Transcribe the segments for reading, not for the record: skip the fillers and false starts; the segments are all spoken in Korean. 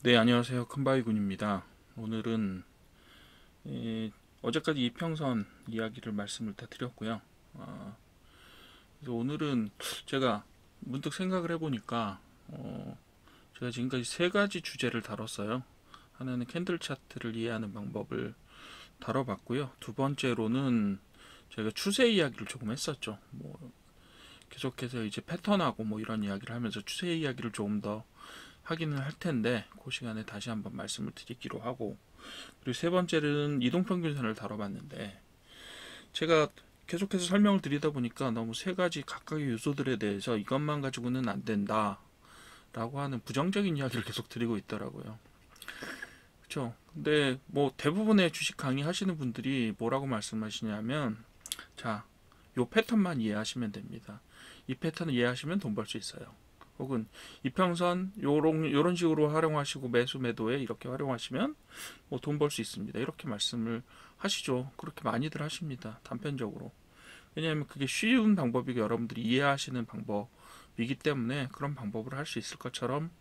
네, 안녕하세요. 큰바위군입니다. 오늘은 어제까지 이평선 이야기를 말씀을 다 드렸고요. 그래서 오늘은 제가 문득 생각을 해보니까 제가 지금까지 세 가지 주제를 다뤘어요. 하나는 캔들 차트를 이해하는 방법을 다뤄봤고요. 두 번째로는 제가 추세 이야기를 조금 했었죠. 계속해서 이제 패턴하고 이런 이야기를 하면서 추세 이야기를 조금 더 하기는 할 텐데 그 시간에 다시 한번 말씀을 드리기로 하고, 그리고 세 번째는 이동평균선을 다뤄봤는데 제가 계속해서 설명을 드리다 보니까 너무 세 가지 각각의 요소들에 대해서 이것만 가지고는 안 된다 라고 하는 부정적인 이야기를 계속 드리고 있더라고요. 그렇죠. 근데 대부분의 주식 강의 하시는 분들이 뭐라고 말씀하시냐면, 자, 요 패턴만 이해하시면 됩니다. 이 패턴을 이해하시면 돈 벌 수 있어요. 혹은 이평선 요런 식으로 활용하시고 매수 매도에 이렇게 활용하시면 돈 벌 수 있습니다. 이렇게 말씀을 하시죠. 그렇게 많이들 하십니다. 단편적으로. 왜냐하면 그게 쉬운 방법이고 여러분들이 이해하시는 방법이기 때문에 그런 방법을 할 수 있을 것처럼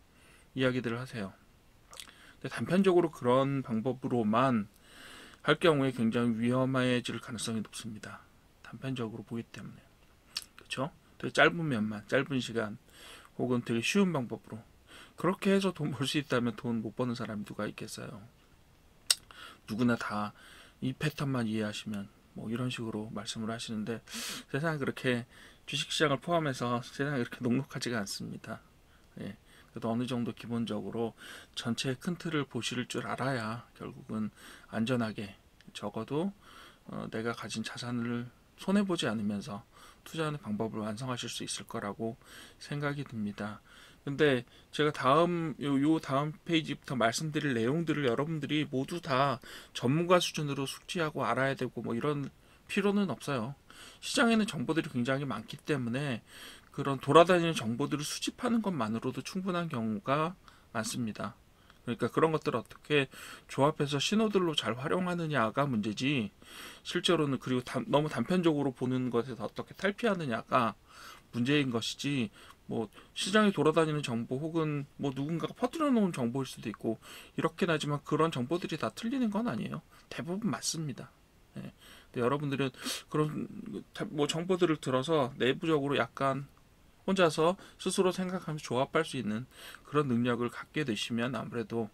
이야기들을 하세요. 근데 단편적으로 그런 방법으로만 할 경우에 굉장히 위험해질 가능성이 높습니다. 단편적으로 보기 때문에. 그렇죠? 되게 짧은 면만, 짧은 시간, 혹은 되게 쉬운 방법으로 그렇게 해서 돈 벌 수 있다면 돈 못 버는 사람이 누가 있겠어요. 누구나 다 이 패턴만 이해하시면 이런 식으로 말씀을 하시는데, 세상에 그렇게 주식시장을 포함해서 세상에 그렇게 녹록하지가 않습니다. 예. 그래도 어느 정도 기본적으로 전체의 큰 틀을 보실 줄 알아야 결국은 안전하게, 적어도 내가 가진 자산을 손해보지 않으면서 투자하는 방법을 완성하실 수 있을 거라고 생각이 듭니다. 근데 제가 다음 페이지부터 말씀드릴 내용들을 여러분들이 모두 다 전문가 수준으로 숙지하고 알아야 되고 이런 필요는 없어요. 시장에는 정보들이 굉장히 많기 때문에 그런 돌아다니는 정보들을 수집하는 것만으로도 충분한 경우가 많습니다. 그러니까 그런 것들을 어떻게 조합해서 신호들로 잘 활용하느냐가 문제지, 실제로는, 그리고 너무 단편적으로 보는 것에서 어떻게 탈피하느냐가 문제인 것이지, 시장에 돌아다니는 정보 혹은 누군가가 퍼뜨려 놓은 정보일 수도 있고 이렇긴 하지만 그런 정보들이 다 틀리는 건 아니에요. 대부분 맞습니다. 예. 근데 여러분들은 그런 정보들을 들어서 내부적으로 약간 혼자서 스스로 생각하면서 조합할 수 있는 그런 능력을 갖게 되시면 아무래도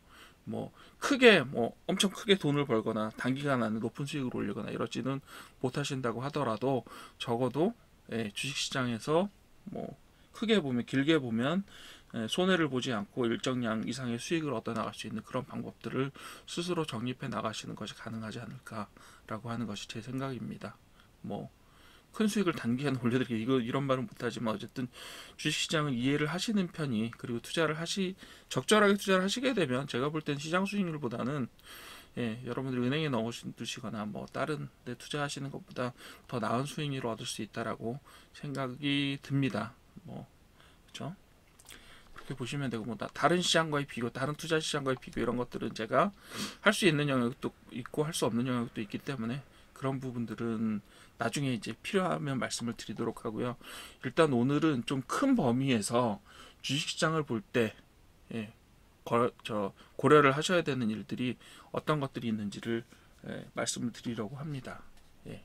크게 엄청 크게 돈을 벌거나 단기간 안에 높은 수익을 올리거나 이러지는 못하신다고 하더라도 적어도 주식시장에서 크게 보면, 길게 보면 손해를 보지 않고 일정량 이상의 수익을 얻어 나갈 수 있는 그런 방법들을 스스로 정립해 나가시는 것이 가능하지 않을까라고 하는 것이 제 생각입니다. 큰 수익을 단기간에 올려드리기, 이런 말은 못하지만 어쨌든 주식시장을 이해를 하시는 편이, 그리고 적절하게 투자를 하시게 되면 제가 볼 땐 시장 수익률보다는 여러분들이 은행에 넣으시거나 다른 데 투자하시는 것보다 더 나은 수익률을 얻을 수 있다라고 생각이 듭니다. 그렇죠? 그렇게 보시면 되고, 다른 시장과의 비교, 다른 투자 시장과의 비교, 이런 것들은 제가 할 수 있는 영역도 있고 할 수 없는 영역도 있기 때문에 그런 부분들은 나중에 이제 필요하면 말씀을 드리도록 하고요. 일단 오늘은 좀 큰 범위에서 주식시장을 볼 때 고려를 하셔야 되는 일들이 어떤 것들이 있는지를 말씀을 드리려고 합니다. 예.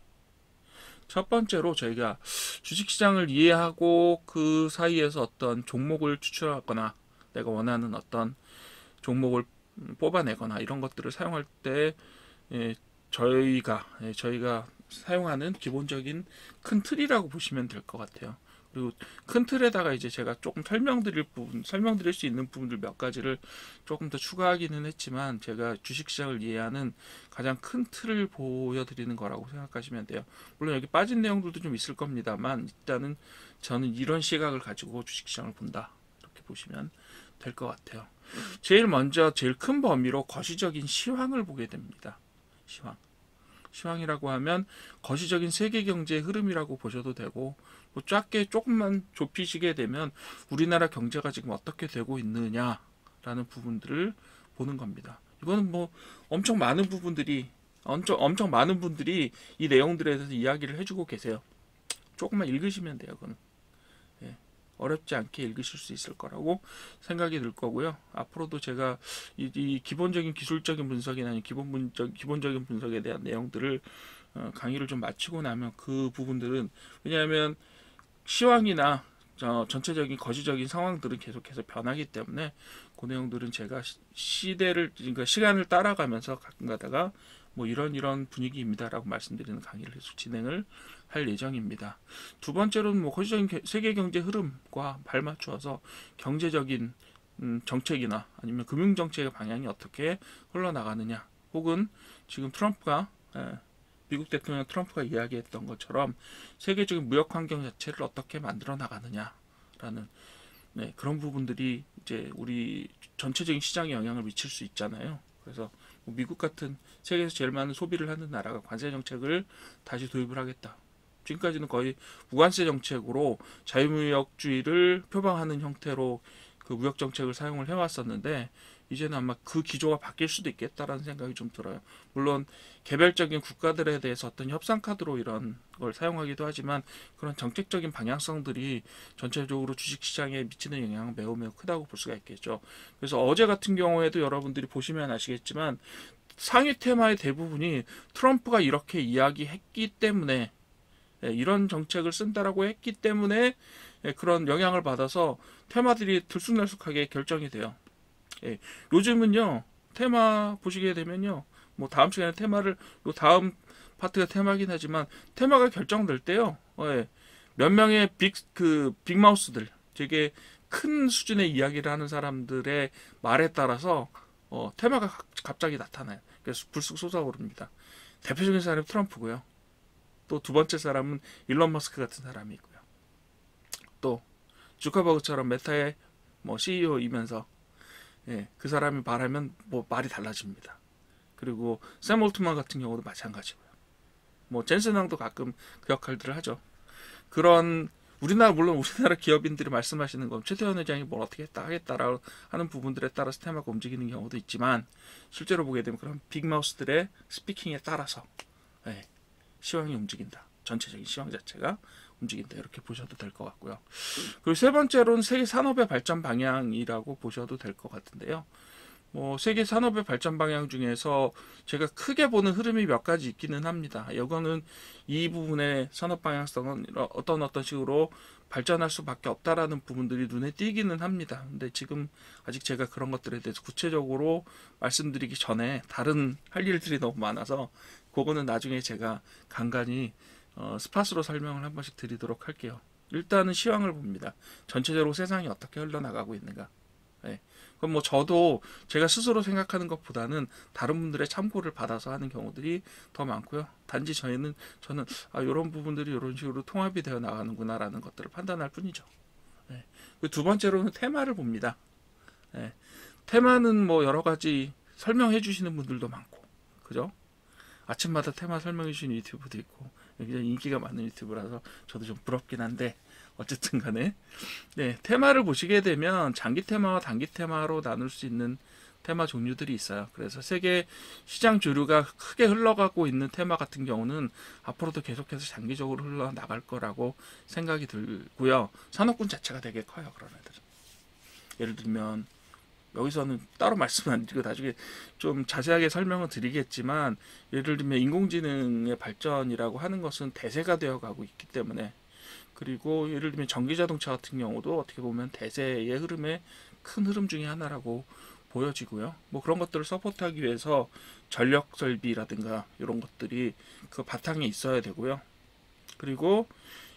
첫 번째로 저희가 주식시장을 이해하고 그 사이에서 어떤 종목을 추출하거나 내가 원하는 어떤 종목을 뽑아내거나 이런 것들을 사용할 때 저희가 사용하는 기본적인 큰 틀이라고 보시면 될 것 같아요. 그리고 큰 틀에다가 이제 제가 조금 설명드릴 수 있는 부분들 몇 가지를 조금 더 추가하기는 했지만, 제가 주식시장을 이해하는 가장 큰 틀을 보여드리는 거라고 생각하시면 돼요. 물론 여기 빠진 내용들도 좀 있을 겁니다만, 일단은 저는 이런 시각을 가지고 주식시장을 본다, 이렇게 보시면 될 것 같아요. 제일 먼저 제일 큰 범위로 거시적인 시황을 보게 됩니다. 시황이라고 하면 거시적인 세계 경제의 흐름이라고 보셔도 되고, 작게 조금만 좁히시게 되면 우리나라 경제가 지금 어떻게 되고 있느냐라는 부분들을 보는 겁니다. 이거는 엄청 많은 분들이 이 내용들에 대해서 이야기를 해주고 계세요. 조금만 읽으시면 돼요. 그건. 예. 어렵지 않게 읽으실 수 있을 거라고 생각이 들 거고요. 앞으로도 제가 이 기본적인 기술적인 분석이나 기본적인 분석에 대한 내용들을 강의를 좀 마치고 나면 그 부분들은, 왜냐하면 시황이나 전체적인 거시적인 상황들은 계속해서 변하기 때문에 그 내용들은 제가 그러니까 시간을 따라가면서 가끔 가다가 뭐 이런 분위기입니다라고 말씀드리는 강의를 계속 진행을 할 예정입니다. 두 번째로는 뭐 거시적인 세계 경제 흐름과 발맞추어서 경제적인 정책이나 아니면 금융 정책의 방향이 어떻게 흘러나가느냐, 혹은 지금 미국 대통령 트럼프가 이야기했던 것처럼 세계적인 무역 환경 자체를 어떻게 만들어 나가느냐라는, 그런 부분들이 이제 우리 전체적인 시장에 영향을 미칠 수 있잖아요. 그래서 뭐 미국 같은 세계에서 제일 많은 소비를 하는 나라가 관세 정책을 다시 도입을 하겠다. 지금까지는 거의 무관세 정책으로 자유무역주의를 표방하는 형태로 그 무역 정책을 사용을 해왔었는데, 이제는 아마 그 기조가 바뀔 수도 있겠다라는 생각이 좀 들어요. 물론 개별적인 국가들에 대해서 어떤 협상 카드로 이런 걸 사용하기도 하지만, 그런 정책적인 방향성들이 전체적으로 주식시장에 미치는 영향은 매우 매우 크다고 볼 수가 있겠죠. 그래서 어제 같은 경우에도 여러분들이 보시면 아시겠지만, 상위 테마의 대부분이 트럼프가 이렇게 이야기했기 때문에, 이런 정책을 쓴다라고 했기 때문에 그런 영향을 받아서 테마들이 들쑥날쑥하게 결정이 돼요. 요즘은요, 테마 보시게 되면요, 뭐 다음 시간에 테마를, 요 다음 파트가 테마긴 하지만 테마가 결정될 때요, 몇 명의 빅마우스들, 되게 큰 수준의 이야기를 하는 사람들의 말에 따라서 테마가 갑자기 나타나요. 그래서 불쑥 솟아오릅니다. 대표적인 사람이 트럼프고요. 또 두 번째 사람은 일론 머스크 같은 사람이 있고요. 또 주커버그처럼 메타의 뭐 CEO이면서, 그 사람이 말하면 뭐 말이 달라집니다. 그리고 샘 올트만 같은 경우도 마찬가지고요. 뭐 젠슨 황도 가끔 그 역할들을 하죠. 그런 물론 우리나라 기업인들이 말씀하시는 건 최태원 회장이 뭘 어떻게 했다 하겠다라고 하는 부분들에 따라서 테마가 움직이는 경우도 있지만, 실제로 보게 되면 그런 빅마우스들의 스피킹에 따라서 시황이 움직인다. 전체적인 시황 자체가 움직인다. 이렇게 보셔도 될 것 같고요. 그리고 세 번째로는 세계 산업의 발전 방향이라고 보셔도 될 것 같은데요. 뭐 세계 산업의 발전 방향 중에서 제가 크게 보는 흐름이 몇 가지 있기는 합니다. 이거는 이 부분의 산업 방향성은 어떤 식으로 발전할 수밖에 없다라는 부분들이 눈에 띄기는 합니다. 근데 지금 아직 제가 그런 것들에 대해서 구체적으로 말씀드리기 전에 다른 할 일들이 너무 많아서, 그거는 나중에 제가 간간히 스팟으로 설명을 한 번씩 드리도록 할게요. 일단은 시황을 봅니다. 전체적으로 세상이 어떻게 흘러나가고 있는가. 그럼 뭐 저도 제가 스스로 생각하는 것보다는 다른 분들의 참고를 받아서 하는 경우들이 더 많고요. 단지 저는 이런 부분들이 이런 식으로 통합이 되어 나가는구나라는 것들을 판단할 뿐이죠. 두 번째로는 테마를 봅니다. 테마는 뭐 여러 가지 설명해 주시는 분들도 많고, 그죠? 아침마다 테마 설명해 주시는 유튜브도 있고, 굉장히 인기가 많은 유튜브라서 저도 좀 부럽긴 한데, 어쨌든 간에 테마를 보시게 되면 장기 테마와 단기 테마로 나눌 수 있는 테마 종류들이 있어요. 그래서 세계 시장 주류가 크게 흘러가고 있는 테마 같은 경우는 앞으로도 계속해서 장기적으로 흘러나갈 거라고 생각이 들고요. 산업군 자체가 되게 커요. 그런 애들은. 예를 들면 여기서는 따로 말씀 안 드리고 나중에 좀 자세하게 설명을 드리겠지만, 예를 들면 인공지능의 발전이라고 하는 것은 대세가 되어 가고 있기 때문에, 그리고 예를 들면 전기자동차 같은 경우도 어떻게 보면 대세의 흐름의 큰 흐름 중에 하나라고 보여지고요. 뭐 그런 것들을 서포트하기 위해서 전력 설비라든가 이런 것들이 그 바탕에 있어야 되고요. 그리고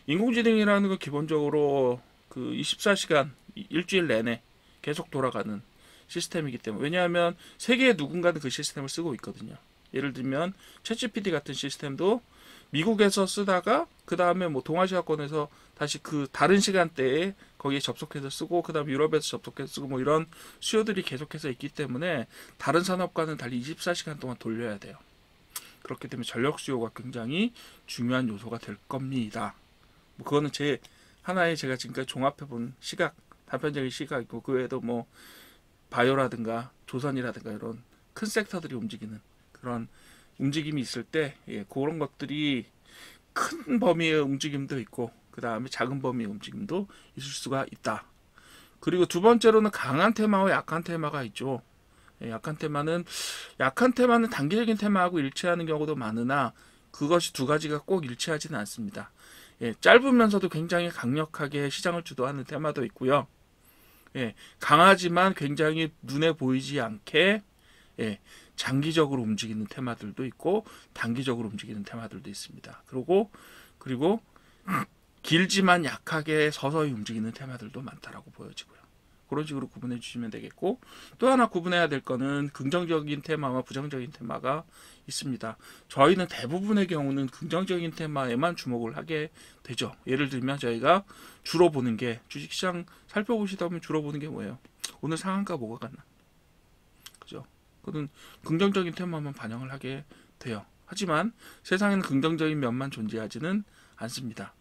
인공지능이라는 건 기본적으로 그 24시간 일주일 내내 계속 돌아가는 시스템이기 때문에, 왜냐하면 세계에 누군가는 그 시스템을 쓰고 있거든요. 예를 들면 챗GPT 같은 시스템도 미국에서 쓰다가 그 다음에 뭐 동아시아권에서 다시 그 다른 시간대에 거기에 접속해서 쓰고, 그 다음에 유럽에서 접속해서 쓰고, 뭐 이런 수요들이 계속해서 있기 때문에 다른 산업과는 달리 24시간 동안 돌려야 돼요. 그렇기 때문에 전력 수요가 굉장히 중요한 요소가 될 겁니다. 뭐 그거는 하나의 제가 지금까지 종합해본 단편적인 시각이고, 그 외에도 뭐 바이오라든가 조선이라든가 이런 큰 섹터들이 움직이는 그런 움직임이 있을 때, 그런 것들이 큰 범위의 움직임도 있고, 그 다음에 작은 범위 움직임도 있을 수가 있다. 그리고 두 번째로는 강한 테마와 약한 테마가 있죠. 약한 테마는 단기적인 테마하고 일치하는 경우도 많으나 그것이 두 가지가 꼭 일치하지는 않습니다. 짧으면서도 굉장히 강력하게 시장을 주도하는 테마도 있고요. 강하지만 굉장히 눈에 보이지 않게 장기적으로 움직이는 테마들도 있고 단기적으로 움직이는 테마들도 있습니다. 그리고 길지만 약하게 서서히 움직이는 테마들도 많다라고 보여지고요. 그런 식으로 구분해 주시면 되겠고, 또 하나 구분해야 될 거는 긍정적인 테마와 부정적인 테마가 있습니다. 저희는 대부분의 경우는 긍정적인 테마에만 주목을 하게 되죠. 예를 들면 저희가 주로 보는 게, 주식시장 살펴보시다 보면 주로 보는 게 뭐예요? 오늘 상한가 뭐가 갔나? 그죠? 그건 긍정적인 테마만 반영을 하게 돼요. 하지만 세상에는 긍정적인 면만 존재하지는 않습니다.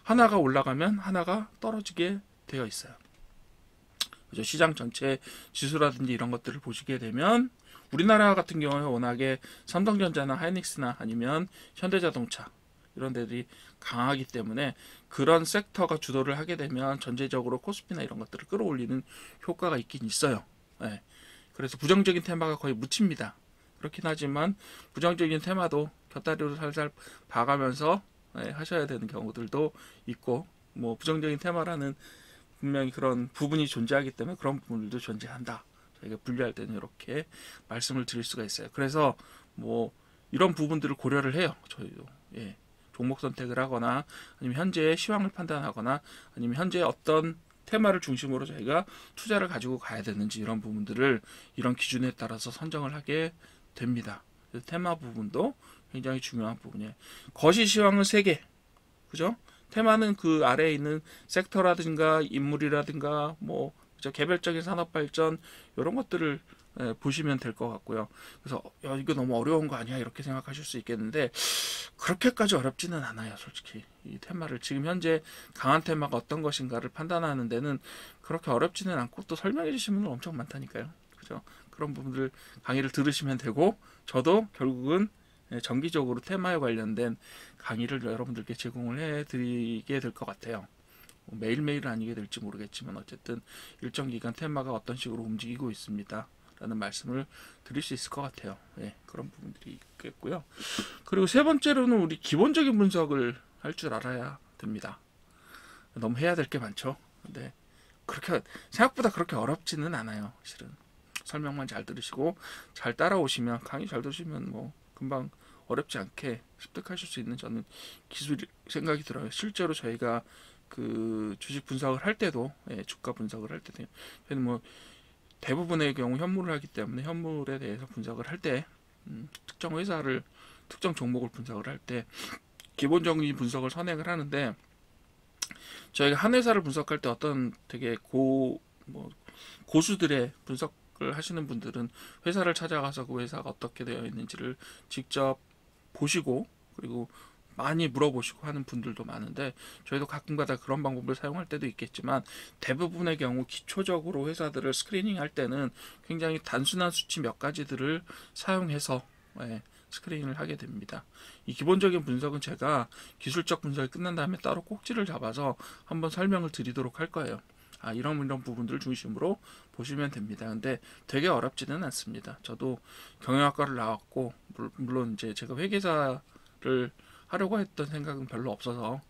하나가 올라가면 하나가 떨어지게 되어 있어요. 그죠? 시장 전체 지수라든지 이런 것들을 보시게 되면 우리나라 같은 경우에 워낙에 삼성전자나 하이닉스나 아니면 현대자동차 이런 데들이 강하기 때문에 그런 섹터가 주도를 하게 되면 전체적으로 코스피나 이런 것들을 끌어올리는 효과가 있긴 있어요. 그래서 부정적인 테마가 거의 묻힙니다. 그렇긴 하지만 부정적인 테마도 곁다리로 살살 봐가면서 하셔야 되는 경우들도 있고, 뭐 부정적인 테마라는 분명히 그런 부분이 존재하기 때문에 그런 부분들도 존재한다. 저희가 분류할 때는 이렇게 말씀을 드릴 수가 있어요. 그래서 뭐 이런 부분들을 고려를 해요. 저희도 종목 선택을 하거나 아니면 현재의 시황을 판단하거나 아니면 현재 어떤 테마를 중심으로 저희가 투자를 가지고 가야 되는지 이런 부분들을 이런 기준에 따라서 선정을 하게 됩니다. 그래서 테마 부분도 굉장히 중요한 부분이에요. 거시 시황은 3개. 그죠? 테마는 그 아래에 있는 섹터라든가 인물이라든가 뭐 개별적인 산업 발전 이런 것들을 보시면 될 것 같고요. 그래서 이거 너무 어려운 거 아니야 이렇게 생각하실 수 있겠는데 그렇게까지 어렵지는 않아요. 솔직히 이 테마를 지금 현재 강한 테마가 어떤 것인가를 판단하는 데는 그렇게 어렵지는 않고 또 설명해 주시는 분 엄청 많다니까요. 그죠? 그런 부분들 강의를 들으시면 되고, 저도 결국은 정기적으로 테마에 관련된 강의를 여러분들께 제공을 해드리게 될 것 같아요. 매일매일은 아니게 될지 모르겠지만 어쨌든 일정 기간 테마가 어떤 식으로 움직이고 있습니다 라는 말씀을 드릴 수 있을 것 같아요. 그런 부분들이 있겠고요. 그리고 세 번째로는 우리 기본적인 분석을 할 줄 알아야 됩니다. 너무 해야 될 게 많죠. 근데 그렇게 생각보다 그렇게 어렵지는 않아요. 실은 설명만 잘 들으시고 잘 따라오시면, 강의 잘 들으시면 뭐 금방 어렵지 않게 습득하실 수 있는 저는 기술 생각이 들어요. 실제로 저희가 그 주식 분석을 할 때도, 주가 분석을 할 때도 뭐 대부분의 경우 현물을 하기 때문에 현물에 대해서 분석을 할 때 특정 회사를, 특정 종목을 분석을 할 때 기본적인 분석을 선행을 하는데, 저희가 한 회사를 분석할 때 어떤 되게 고수들의 분석을 하시는 분들은 회사를 찾아가서 그 회사가 어떻게 되어 있는지를 직접 보시고 그리고 많이 물어보시고 하는 분들도 많은데, 저희도 가끔가다 그런 방법을 사용할 때도 있겠지만 대부분의 경우 기초적으로 회사들을 스크리닝 할 때는 굉장히 단순한 수치 몇 가지들을 사용해서 스크리닝을 하게 됩니다. 이 기본적인 분석은 제가 기술적 분석이 끝난 다음에 따로 꼭지를 잡아서 한번 설명을 드리도록 할 거예요. 이런 부분들을 중심으로 보시면 됩니다. 근데 되게 어렵지는 않습니다. 저도 경영학과를 나왔고, 물론 이제 제가 회계사를 하려고 했던 생각은 별로 없어서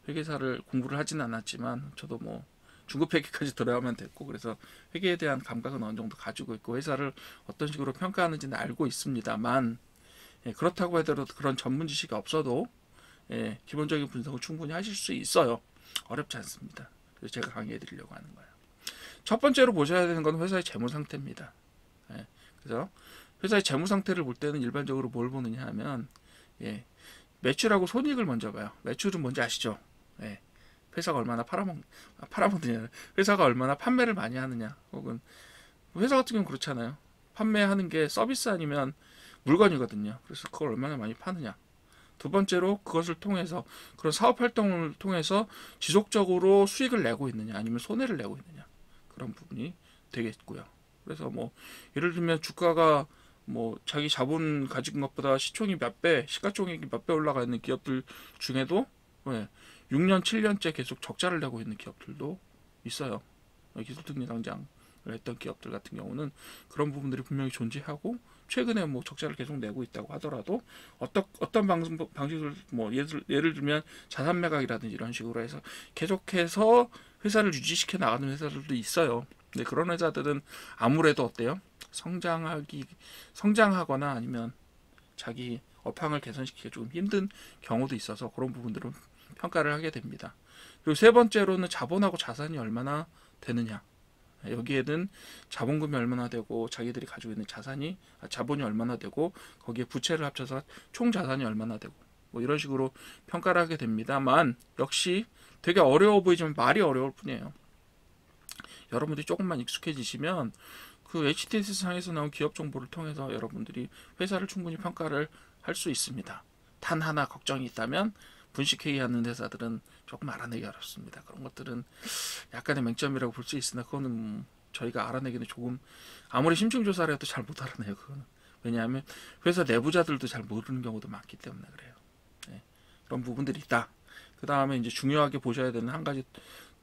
회계사를 공부를 하지는 않았지만 저도 뭐 중급 회계까지 들어야만 됐고, 그래서 회계에 대한 감각은 어느 정도 가지고 있고 회사를 어떤 식으로 평가하는지는 알고 있습니다만, 그렇다고 하더라도 그런 전문 지식이 없어도 기본적인 분석을 충분히 하실 수 있어요. 어렵지 않습니다. 그래서 제가 강의해 드리려고 하는 거예요. 첫 번째로 보셔야 되는 건 회사의 재무 상태입니다. 그래서 회사의 재무 상태를 볼 때는 일반적으로 뭘 보느냐 하면 매출하고 손익을 먼저 봐요. 매출은 뭔지 아시죠? 회사가 얼마나 팔아먹느냐, 회사가 얼마나 판매를 많이 하느냐, 혹은 회사 같은 경우는 그렇잖아요. 판매하는 게 서비스 아니면 물건이거든요. 그래서 그걸 얼마나 많이 파느냐. 두 번째로 그것을 통해서, 그런 사업 활동을 통해서 지속적으로 수익을 내고 있느냐 아니면 손해를 내고 있느냐, 그런 부분이 되겠고요. 그래서 뭐 예를 들면 주가가 뭐 자기 자본 가진 것보다 시총이 몇 배, 시가총액이 몇 배 올라가 있는 기업들 중에도 왜? 6년, 7년째 계속 적자를 내고 있는 기업들도 있어요. 기술특례 당장을 했던 기업들 같은 경우는 그런 부분들이 분명히 존재하고 최근에 뭐 적자를 계속 내고 있다고 하더라도 어떤 방식을 뭐 예를 들면 자산 매각이라든지 이런 식으로 해서 계속해서 회사를 유지시켜 나가는 회사들도 있어요. 근데 그런 회사들은 아무래도 어때요? 성장하거나 아니면 자기 업황을 개선시키기 조금 힘든 경우도 있어서 그런 부분들은 평가를 하게 됩니다. 그리고 세 번째로는 자본하고 자산이 얼마나 되느냐. 여기에는 자본금이 얼마나 되고 자기들이 가지고 있는 자본이 얼마나 되고 거기에 부채를 합쳐서 총 자산이 얼마나 되고 뭐 이런 식으로 평가를 하게 됩니다만 역시 되게 어려워 보이지만 말이 어려울 뿐이에요. 여러분들이 조금만 익숙해지시면 그 HTS 상에서 나온 기업 정보를 통해서 여러분들이 회사를 충분히 평가를 할 수 있습니다. 단 하나 걱정이 있다면 분식회의하는 회사들은 조금 알아내기 어렵습니다. 그런 것들은 약간의 맹점이라고 볼 수 있으나 그거는 저희가 알아내기는 조금 아무리 심층조사를 해도 잘 못 알아내요. 그거는 왜냐하면 회사 내부자들도 잘 모르는 경우도 많기 때문에 그래요. 네. 그런 부분들이 있다. 그 다음에 이제 중요하게 보셔야 되는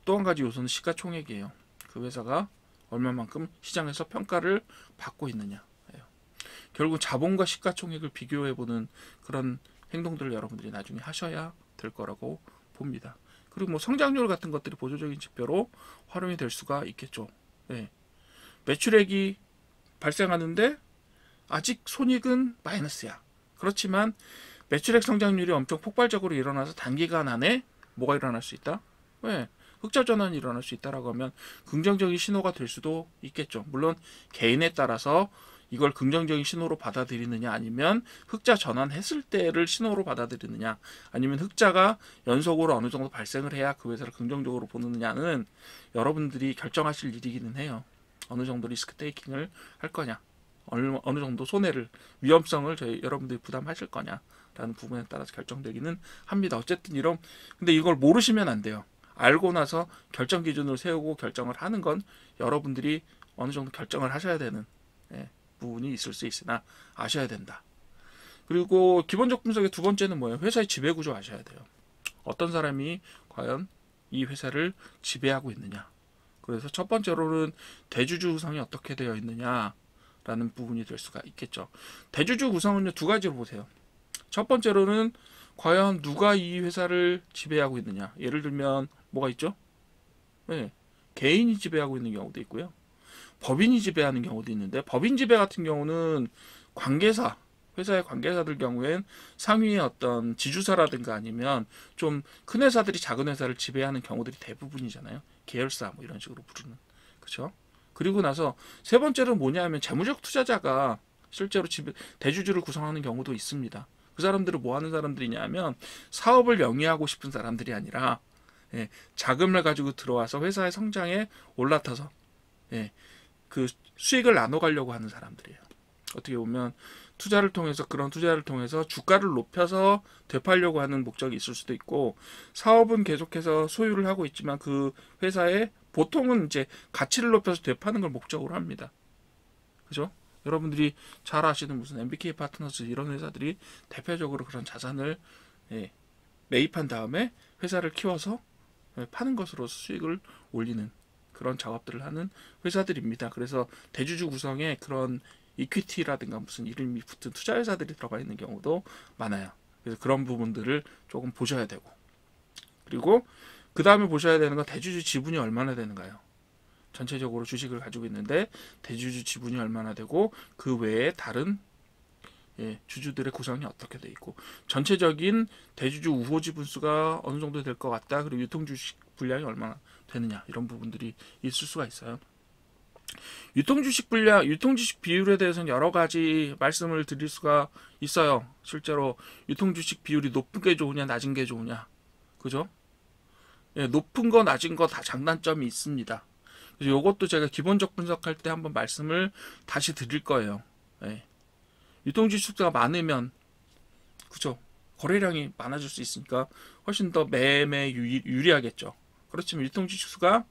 또 한 가지 요소는 시가총액이에요. 그 회사가 얼마만큼 시장에서 평가를 받고 있느냐. 결국 자본과 시가총액을 비교해보는 그런 행동들을 여러분들이 나중에 하셔야 될 거라고 봅니다. 그리고 뭐 성장률 같은 것들이 보조적인 지표로 활용이 될 수가 있겠죠. 네. 매출액이 발생하는데 아직 손익은 마이너스야. 그렇지만 매출액 성장률이 엄청 폭발적으로 일어나서 단기간 안에 뭐가 일어날 수 있다? 왜? 흑자 전환이 일어날 수 있다라고 하면 긍정적인 신호가 될 수도 있겠죠. 물론 개인에 따라서 이걸 긍정적인 신호로 받아들이느냐 아니면 흑자 전환했을 때를 신호로 받아들이느냐 아니면 흑자가 연속으로 어느 정도 발생을 해야 그 회사를 긍정적으로 보느냐는 여러분들이 결정하실 일이기는 해요. 어느 정도 리스크 테이킹을 할 거냐 어느 정도 위험성을 여러분들이 부담하실 거냐라는 부분에 따라서 결정되기는 합니다. 어쨌든 근데 이걸 모르시면 안 돼요. 알고 나서 결정 기준을 세우고 결정을 하는 건 여러분들이 어느 정도 결정을 하셔야 되는 부분이 있을 수 있으나 아셔야 된다. 그리고 기본적 분석의 두 번째는 뭐예요? 회사의 지배구조 아셔야 돼요. 어떤 사람이 과연 이 회사를 지배하고 있느냐. 그래서 첫 번째로는 대주주 구성이 어떻게 되어 있느냐라는 부분이 될 수가 있겠죠. 대주주 구성은 두 가지로 보세요. 첫 번째로는 과연 누가 이 회사를 지배하고 있느냐. 예를 들면 뭐가 있죠? 네, 개인이 지배하고 있는 경우도 있고요. 법인이 지배하는 경우도 있는데 법인 지배 같은 경우는 회사의 관계사들 경우엔 상위의 어떤 지주사라든가 아니면 좀 큰 회사들이 작은 회사를 지배하는 경우들이 대부분이잖아요. 계열사 뭐 이런 식으로 부르는. 그렇죠? 그리고 나서 세 번째는 뭐냐 하면 재무적 투자자가 실제로 대주주를 구성하는 경우도 있습니다. 그 사람들은 뭐 하는 사람들이냐 하면 사업을 영위하고 싶은 사람들이 아니라 자금을 가지고 들어와서 회사의 성장에 올라타서 그 수익을 나눠가려고 하는 사람들이에요. 어떻게 보면 그런 투자를 통해서 주가를 높여서 되팔려고 하는 목적이 있을 수도 있고 사업은 계속해서 소유를 하고 있지만 그 회사에 보통은 이제 가치를 높여서 되파는 걸 목적으로 합니다. 그죠? 여러분들이 잘 아시는 무슨 MBK 파트너스 이런 회사들이 대표적으로 그런 자산을 매입한 다음에 회사를 키워서 파는 것으로 수익을 올리는 그런 작업들을 하는 회사들입니다. 그래서 대주주 구성에 그런 이퀴티라든가 무슨 이름이 붙은 투자 회사들이 들어가 있는 경우도 많아요. 그래서 그런 부분들을 조금 보셔야 되고 그리고 그 다음에 보셔야 되는 건 대주주 지분이 얼마나 되는가요? 전체적으로 주식을 가지고 있는데 대주주 지분이 얼마나 되고 그 외에 다른 주주들의 구성이 어떻게 돼 있고 전체적인 대주주 우호 지분수가 어느 정도 될 것 같다. 그리고 유통주식 분량이 얼마나 되느냐 이런 부분들이 있을 수가 있어요. 유통주식 비율에 대해서는 여러 가지 말씀을 드릴 수가 있어요. 실제로 유통주식 비율이 높은 게 좋으냐 낮은 게 좋으냐 그죠? 높은 거 낮은 거 다 장단점이 있습니다. 그래서 이것도 제가 기본적 분석할 때 한번 말씀을 다시 드릴 거예요. 유통주식수가 많으면 그죠? 거래량이 많아질 수 있으니까 훨씬 더 매매 유리하겠죠. 그렇지만 유통주식수가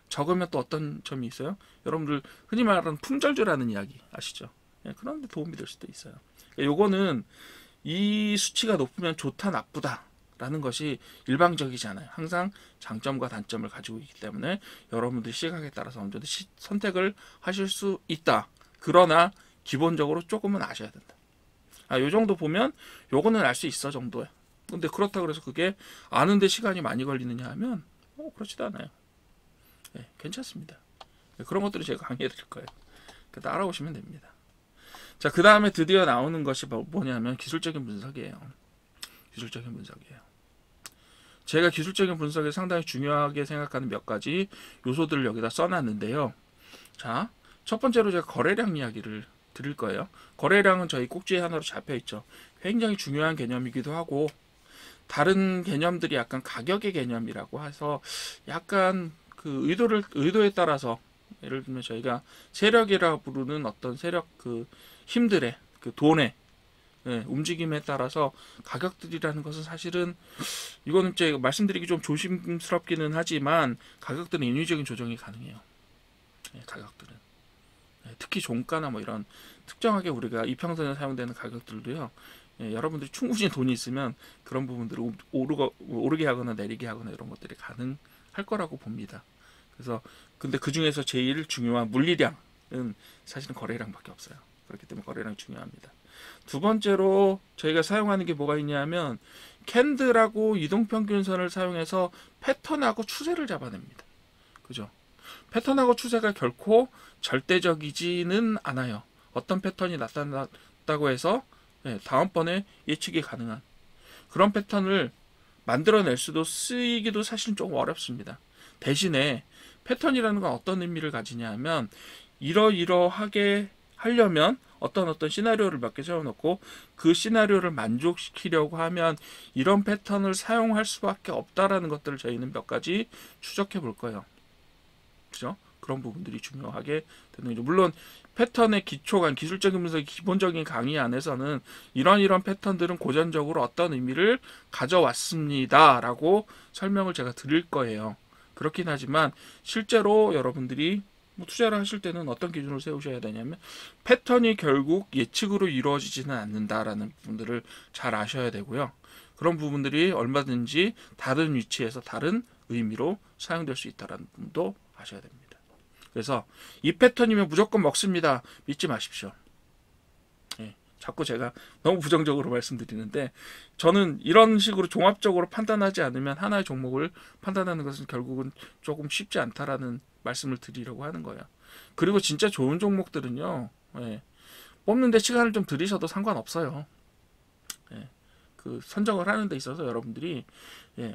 적으면 또 어떤 점이 있어요? 여러분들 흔히 말하는 품절주라는 이야기 아시죠? 그런 데 도움이 될 수도 있어요. 요거는 이 수치가 높으면 좋다 나쁘다 라는 것이 일방적이지 않아요. 항상 장점과 단점을 가지고 있기 때문에 여러분들이 시각에 따라서 언제든지 선택을 하실 수 있다. 그러나 기본적으로 조금은 아셔야 된다. 요 정도 보면 요거는 알 수 있어 정도야. 근데 그렇다고 해서 그게 아는데 시간이 많이 걸리느냐 하면 그렇지도 않아요. 네, 괜찮습니다. 그런 것들을 제가 강의해 드릴 거예요. 따라오시면 됩니다. 자, 그 다음에 드디어 나오는 것이 뭐냐면 기술적인 분석이에요. 기술적인 분석이에요. 제가 기술적인 분석에 상당히 중요하게 생각하는 몇 가지 요소들을 여기다 써놨는데요. 자, 첫 번째로 제가 거래량 이야기를 드릴 거예요. 거래량은 저희 꼭지에 하나로 잡혀 있죠. 굉장히 중요한 개념이기도 하고 다른 개념들이 약간 가격의 개념이라고 해서 약간 그 의도에 따라서 예를 들면 저희가 세력이라 부르는 어떤 세력 그 힘들의 그 돈의 움직임에 따라서 가격들이라는 것은 사실은 이거는 제가 말씀드리기 좀 조심스럽기는 하지만 가격들은 인위적인 조정이 가능해요. 가격들은 특히 종가나 뭐 이런 특정하게 우리가 이평선에 사용되는 가격들도요. 여러분들이 충분히 돈이 있으면 그런 부분들을 오르게 하거나 내리게 하거나 이런 것들이 가능할 거라고 봅니다. 그래서 근데 그 중에서 제일 중요한 물리량은 사실은 거래량밖에 없어요. 그렇기 때문에 거래량이 중요합니다. 두 번째로 저희가 사용하는 게 뭐가 있냐면 캔들하고 이동평균선을 사용해서 패턴하고 추세를 잡아냅니다. 그죠? 패턴하고 추세가 결코 절대적이지는 않아요. 어떤 패턴이 나타났다고 해서 다음번에 예측이 가능한 그런 패턴을 만들어낼 수도 쓰이기도 사실은 조금 어렵습니다. 대신에 패턴이라는 건 어떤 의미를 가지냐 하면 이러이러하게 하려면 어떤 시나리오를 몇 개 세워놓고 그 시나리오를 만족시키려고 하면 이런 패턴을 사용할 수밖에 없다라는 것들을 저희는 몇 가지 추적해 볼 거예요. 그죠? 그런 부분들이 중요하게 되는 거죠. 물론 패턴의 기초간 기술적인 분석의 기본적인 강의 안에서는 이런 패턴들은 고전적으로 어떤 의미를 가져왔습니다라고 설명을 제가 드릴 거예요. 그렇긴 하지만 실제로 여러분들이 투자를 하실 때는 어떤 기준을 세우셔야 되냐면 패턴이 결국 예측으로 이루어지지는 않는다라는 부분들을 잘 아셔야 되고요. 그런 부분들이 얼마든지 다른 위치에서 다른 의미로 사용될 수 있다는 부분도 아셔야 됩니다. 그래서 이 패턴이면 무조건 먹습니다. 믿지 마십시오. 자꾸 제가 너무 부정적으로 말씀드리는데 저는 이런 식으로 종합적으로 판단하지 않으면 하나의 종목을 판단하는 것은 결국은 조금 쉽지 않다라는 말씀을 드리려고 하는 거예요. 그리고 진짜 좋은 종목들은요. 뽑는데 시간을 좀 들이셔도 상관없어요. 그 선정을 하는 데 있어서 여러분들이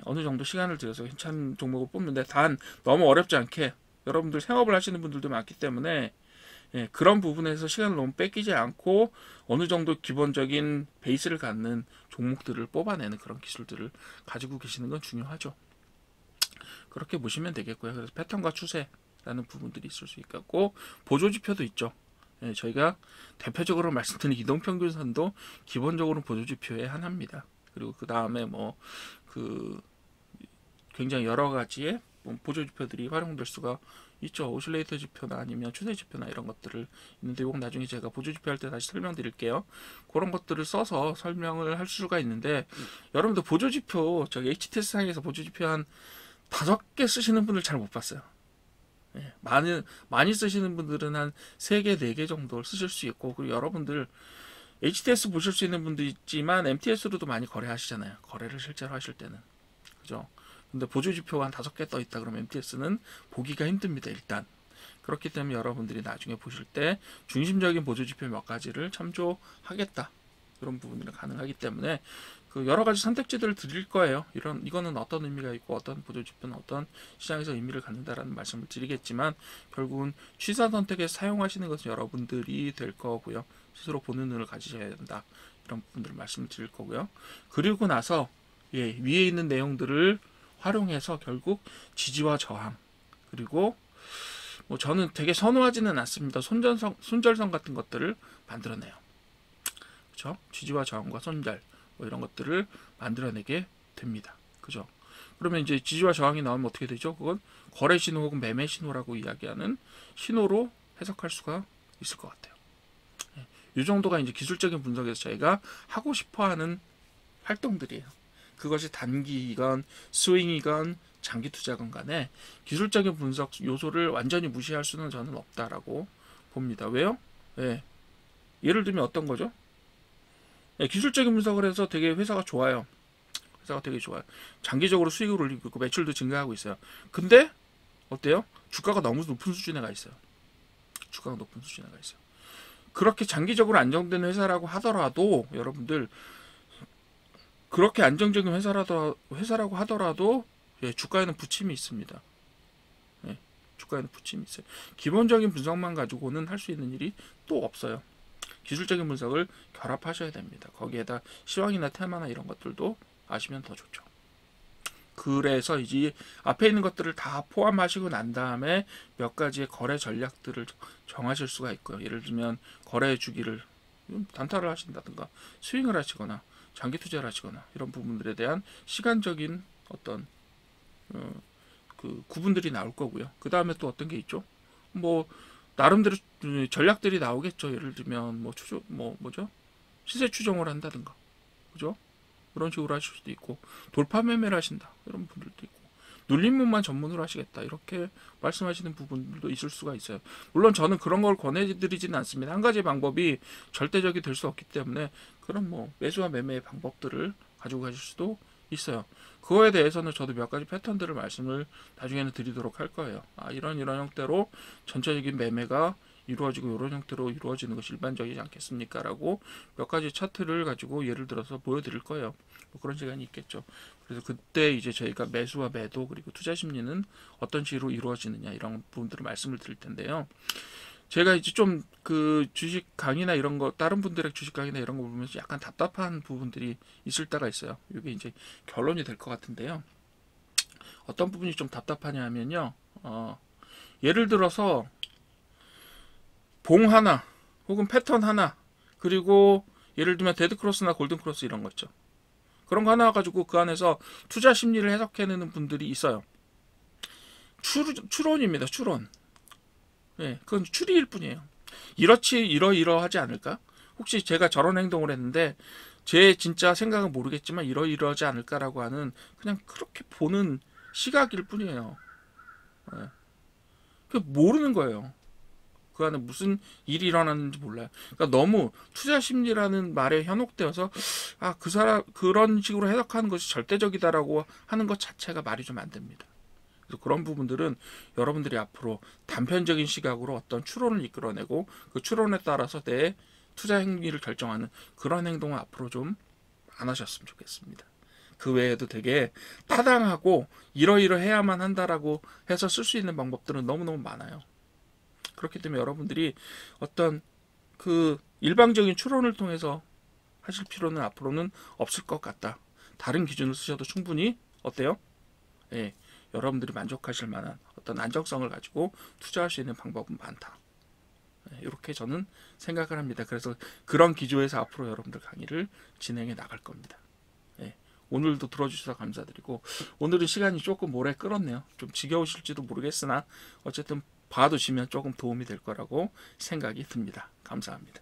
어느 정도 시간을 들여서 괜찮은 종목을 뽑는데 단 너무 어렵지 않게 여러분들 생업을 하시는 분들도 많기 때문에 그런 부분에서 시간을 너무 뺏기지 않고 어느 정도 기본적인 베이스를 갖는 종목들을 뽑아내는 그런 기술들을 가지고 계시는 건 중요하죠. 그렇게 보시면 되겠고요. 그래서 패턴과 추세라는 부분들이 있을 수 있고 보조지표도 있죠. 저희가 대표적으로 말씀드린 이동평균선도 기본적으로 보조지표의 하나입니다. 그리고 그 다음에 굉장히 여러 가지의 보조지표들이 활용될 수가 있죠. 오실레이터 지표나 아니면 추세 지표나 이런 것들을 있는데 이건 나중에 제가 보조지표 할 때 다시 설명드릴게요. 그런 것들을 써서 설명을 할 수가 있는데 여러분들 보조지표 저기 HTS 상에서 보조지표 한 5개 쓰시는 분들 잘 못 봤어요. 많이 쓰시는 분들은 한 3개, 4개 정도 쓰실 수 있고 그리고 여러분들 HTS 보실 수 있는 분도 있지만 MTS로도 많이 거래하시잖아요. 거래를 실제로 하실 때는. 그죠? 근데 보조지표가 한 5개 떠 있다 그러면 MTS는 보기가 힘듭니다. 일단. 그렇기 때문에 여러분들이 나중에 보실 때 중심적인 보조지표 몇 가지를 참조하겠다. 이런 부분이 가능하기 때문에 그 여러 가지 선택지들을 드릴 거예요. 이거는 어떤 의미가 있고 어떤 보조지표는 어떤 시장에서 의미를 갖는다라는 말씀을 드리겠지만 결국은 취사 선택에 사용하시는 것은 여러분들이 될 거고요. 스스로 보는 눈을 가지셔야 된다. 이런 부분들을 말씀을 드릴 거고요. 그리고 나서 위에 있는 내용들을 활용해서 결국 지지와 저항 그리고 저는 되게 선호하지는 않습니다. 손절선 같은 것들을 만들어내요. 그렇죠? 지지와 저항과 손절 이런 것들을 만들어내게 됩니다. 그죠? 그러면 이제 지지와 저항이 나오면 어떻게 되죠? 그건 거래 신호 혹은 매매 신호라고 이야기하는 신호로 해석할 수가 있을 것 같아요. 이 정도가 이제 기술적인 분석에서 저희가 하고 싶어하는 활동들이에요. 그것이 단기이건 스윙이건 장기 투자건 간에 기술적인 분석 요소를 완전히 무시할 수는 저는 없다라고 봅니다. 왜요? 예. 예를 들면 어떤 거죠? 예, 기술적인 분석을 해서 되게 회사가 좋아요. 회사가 되게 좋아요. 장기적으로 수익을 올리고 있고 매출도 증가하고 있어요. 근데 어때요? 주가가 너무 높은 수준에 가 있어요. 주가가 높은 수준에 가 있어요. 그렇게 장기적으로 안정된 회사라고 하더라도 여러분들 그렇게 안정적인 회사라고 하더라도 예, 주가에는 부침이 있습니다. 예, 주가에는 부침이 있어요. 기본적인 분석만 가지고는 할 수 있는 일이 또 없어요. 기술적인 분석을 결합하셔야 됩니다. 거기에다 시황이나 테마나 이런 것들도 아시면 더 좋죠. 그래서 이제 앞에 있는 것들을 다 포함하시고 난 다음에 몇 가지의 거래 전략들을 정하실 수가 있고요. 예를 들면 거래 주기를 단타를 하신다든가 스윙을 하시거나 장기 투자를 하시거나 이런 부분들에 대한 시간적인 어떤 그 구분들이 나올 거고요. 그 다음에 또 어떤 게 있죠? 뭐 나름대로 전략들이 나오겠죠. 예를 들면 뭐죠? 시세 추정을 한다든가, 그죠? 그런 식으로 하실 수도 있고 돌파 매매를 하신다 이런 분들도 있고 눌림목만 전문으로 하시겠다 이렇게 말씀하시는 부분들도 있을 수가 있어요. 물론 저는 그런 걸 권해드리지는 않습니다. 한 가지 방법이 절대적이 될 수 없기 때문에 그런 뭐 매수와 매매의 방법들을 가지고 가실 수도 있어요. 그거에 대해서는 저도 몇 가지 패턴들을 말씀을 나중에는 드리도록 할 거예요. 이런 형태로 전체적인 매매가 이루어지고 이런 형태로 이루어지는 것이 일반적이지 않겠습니까? 라고 몇 가지 차트를 가지고 예를 들어서 보여드릴 거예요. 뭐 그런 시간이 있겠죠. 그래서 그때 이제 저희가 매수와 매도 그리고 투자 심리는 어떤 식으로 이루어지느냐 이런 부분들을 말씀을 드릴 텐데요. 제가 이제 좀 그 주식 강의나 이런 거 다른 분들의 주식 강의나 이런 거 보면서 약간 답답한 부분들이 있을 때가 있어요. 이게 이제 결론이 될 것 같은데요. 어떤 부분이 좀 답답하냐 하면요. 예를 들어서 봉 하나 혹은 패턴 하나 그리고 예를 들면 데드크로스나 골든크로스 이런 거 있죠. 그런 거 하나 가지고 그 안에서 투자 심리를 해석해내는 분들이 있어요. 추론입니다. 추론. 예, 그건 추리일 뿐이에요. 이러이러하지 않을까? 혹시 제가 저런 행동을 했는데 제 진짜 생각은 모르겠지만 이러이러하지 않을까라고 하는 그냥 그렇게 보는 시각일 뿐이에요. 예. 그 모르는 거예요. 그 안에 무슨 일이 일어났는지 몰라요. 그러니까 너무 투자 심리라는 말에 현혹되어서 그 사람 그런 식으로 해석하는 것이 절대적이다라고 하는 것 자체가 말이 좀 안 됩니다. 그래서 그런 부분들은 여러분들이 앞으로 단편적인 시각으로 어떤 추론을 이끌어내고 그 추론에 따라서 내 투자 행위를 결정하는 그런 행동을 앞으로 좀 안 하셨으면 좋겠습니다. 그 외에도 되게 타당하고 이러이러해야만 한다라고 해서 쓸 수 있는 방법들은 너무너무 많아요. 그렇기 때문에 여러분들이 어떤 그 일방적인 추론을 통해서 하실 필요는 앞으로는 없을 것 같다. 다른 기준을 쓰셔도 충분히 어때요? 예, 여러분들이 만족하실 만한 어떤 안정성을 가지고 투자할 수 있는 방법은 많다. 이렇게 저는 생각을 합니다. 그래서 그런 기조에서 앞으로 여러분들 강의를 진행해 나갈 겁니다. 예, 오늘도 들어주셔서 감사드리고 오늘은 시간이 조금 오래 끌었네요. 좀 지겨우실지도 모르겠으나 어쨌든 봐두시면 조금 도움이 될 거라고 생각이 듭니다. 감사합니다.